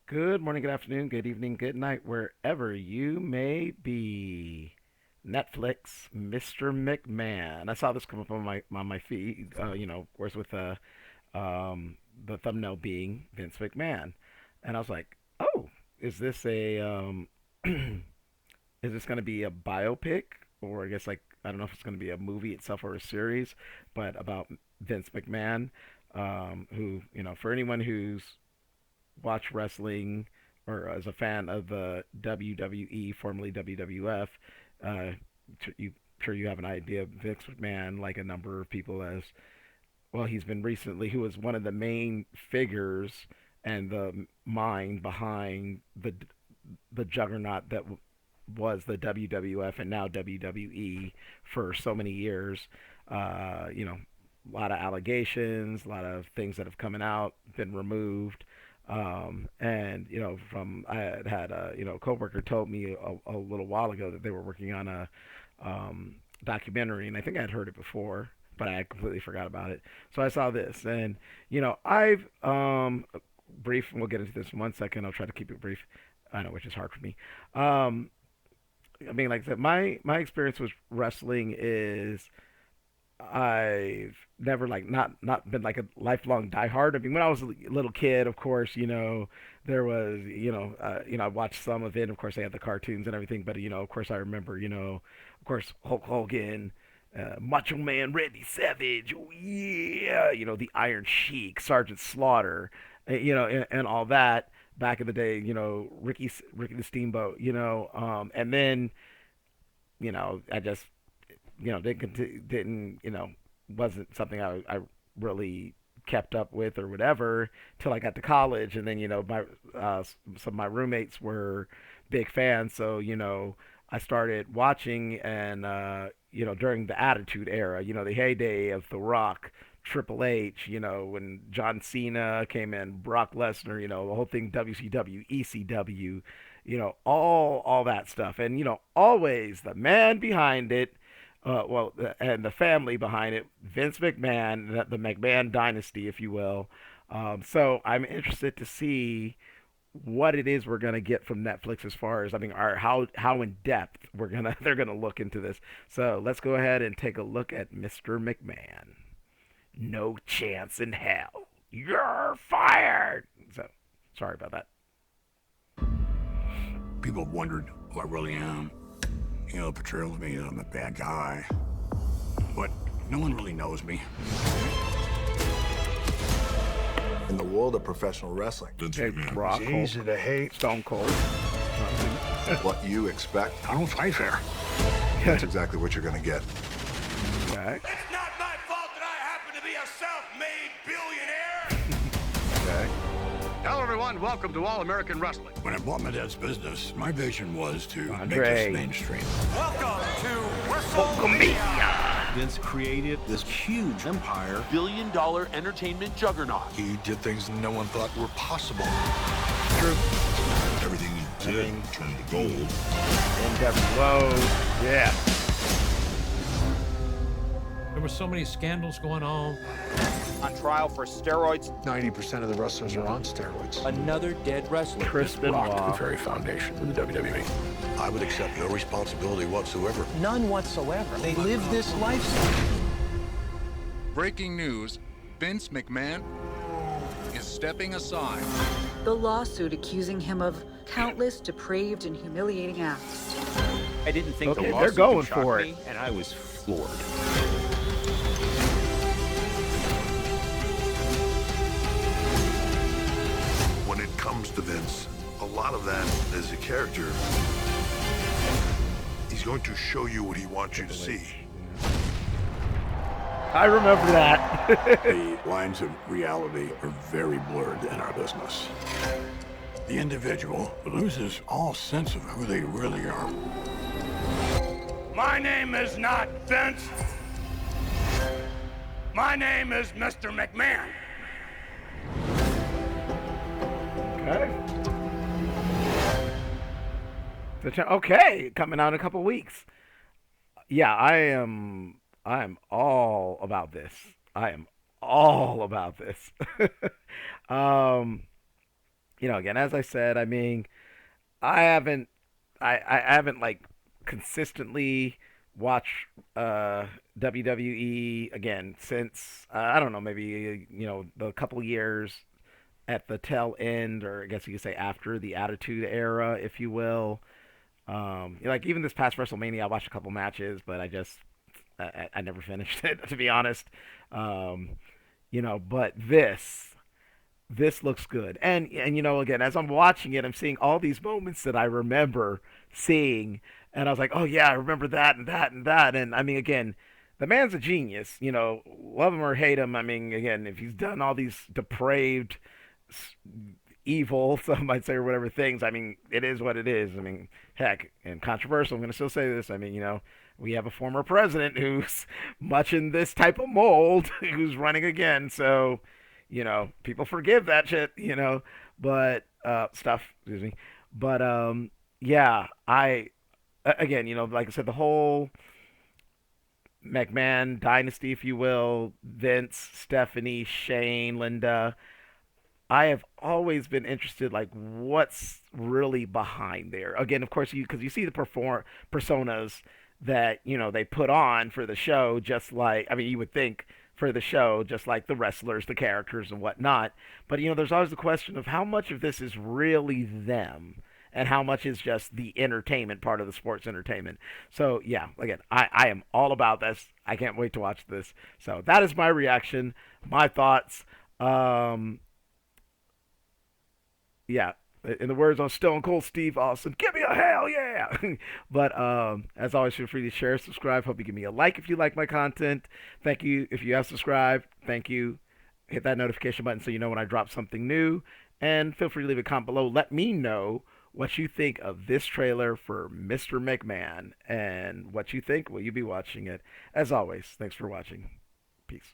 Good morning, good afternoon, good evening, good night, wherever you may be. Netflix, Mr. McMahon. I saw this come up on my feed. Of course, with the thumbnail being Vince McMahon, and I was like, oh, is this a is this going to be a biopic, or I guess like I don't know if it's going to be a movie itself or a series, but about Vince McMahon, who for anyone who's watch wrestling or as a fan of the WWE, formerly WWF, uh, you sure you have an idea of Vince McMahon, like a number of people as well. He's been recently, who was one of the main figures and the mind behind the juggernaut that was the WWF and now WWE for so many years. A lot of allegations, a lot of things that have come out, been removed. And from I had a coworker told me a little while ago that they were working on a documentary, and I think I'd heard it before, but I completely forgot about it. So I saw this, and I've brief. And we'll get into this in 1 second. I'll try to keep it brief. I know, which is hard for me. Um, I mean, like I said, my experience with wrestling is I've never like not been like a lifelong diehard. I mean, when I was a little kid, of course, there was I watched some of it. Of course, they had the cartoons and everything, but of course, I remember of course, Hulk Hogan. Macho Man Randy Savage, oh yeah, the Iron Sheik, Sergeant Slaughter, and all that back in the day. Ricky the Steamboat, and then I just didn't wasn't something I really kept up with or whatever till I got to college, and then my some of my roommates were big fans, so I started watching, and during the Attitude Era, the heyday of The Rock. Triple H, when John Cena came in, Brock Lesnar, the whole thing, WCW, ECW, all that stuff, and always the man behind it, and the family behind it, Vince McMahon, the McMahon dynasty, if you will. So I'm interested to see what it is we're gonna get from Netflix as far as, I mean, how in depth they're gonna look into this. So let's go ahead and take a look at Mr. McMahon. No chance in hell. You're fired. So sorry about that. People have wondered who I really am. Portrayals me that I'm a bad guy. But no one really knows me. In the world of professional wrestling, Hey, Rock, It's easy to hate. Stone Cold. what you expect, I don't fight fair. that's exactly what you're going to get. Okay. It's not my fault that I happen to be a self-made billionaire. Okay. Hello, everyone. Welcome to All American Wrestling. When I bought my dad's business, my vision was to make Andre. this mainstream. Welcome to WrestleMania. Vince created this huge empire. Billion-dollar entertainment juggernaut. He did things no one thought were possible. True. Everything he did turned to gold. NWO. Yeah. There were so many scandals going on. On trial for steroids. 90% of the wrestlers are on steroids. Another dead wrestler. Chris Rocked the Benoit. very foundation of the WWE. I would accept no responsibility whatsoever. None whatsoever. They live this lifestyle. Breaking news, Vince McMahon is stepping aside. The lawsuit accusing him of countless depraved and humiliating acts. I didn't think Okay, the they're lawsuit going would shock for it. me, and I was floored. When it comes to Vince, a lot of that is a character. He's going to show you what he wants you to see. I remember that. The lines of reality are very blurred in our business. The individual loses all sense of who they really are. My name is not Vince. My name is Mr. McMahon. Okay. Okay, coming out in a couple weeks. Yeah, I am all about this. I am all about this. again, as I said, I mean, I haven't, I haven't like consistently watched WWE again since I don't know, maybe the couple years at the tail end, or I guess you could say after the Attitude Era, if you will. Like even this past WrestleMania, I watched a couple matches, but I never finished it to be honest. Um, but this looks good. And again, as I'm watching it, I'm seeing all these moments that I remember seeing, and I was like, oh yeah, I remember that and that and that. And I mean, again, the man's a genius. Love him or hate him. I mean, again, if he's done all these depraved, evil, some might say, or whatever things, I mean, it is what it is. I mean, heck, and controversial. I'm going to still say this. I mean, we have a former president who's much in this type of mold, who's running again. So people forgive that shit, but stuff, excuse me. But yeah, again, like I said, the whole McMahon dynasty, if you will, Vince, Stephanie, Shane, Linda. I have always been interested, like what's really behind there. Again, of course, because you see the personas that they put on for the show, just like I mean, you would think for the show, just like the wrestlers, the characters, and whatnot. But there's always the question of how much of this is really them, and how much is just the entertainment part of the sports entertainment. So yeah, again, I am all about this. I can't wait to watch this. So that is my reaction, my thoughts. Um, yeah, in the words of Stone Cold Steve Austin, give me a hell yeah! But as always, feel free to share, subscribe. Hope you give me a like if you like my content. Thank you if you have subscribed. Thank you. Hit that notification button so you know when I drop something new. And feel free to leave a comment below. Let me know what you think of this trailer for Mr. McMahon and what you think. Will you be watching it? As always, thanks for watching. Peace.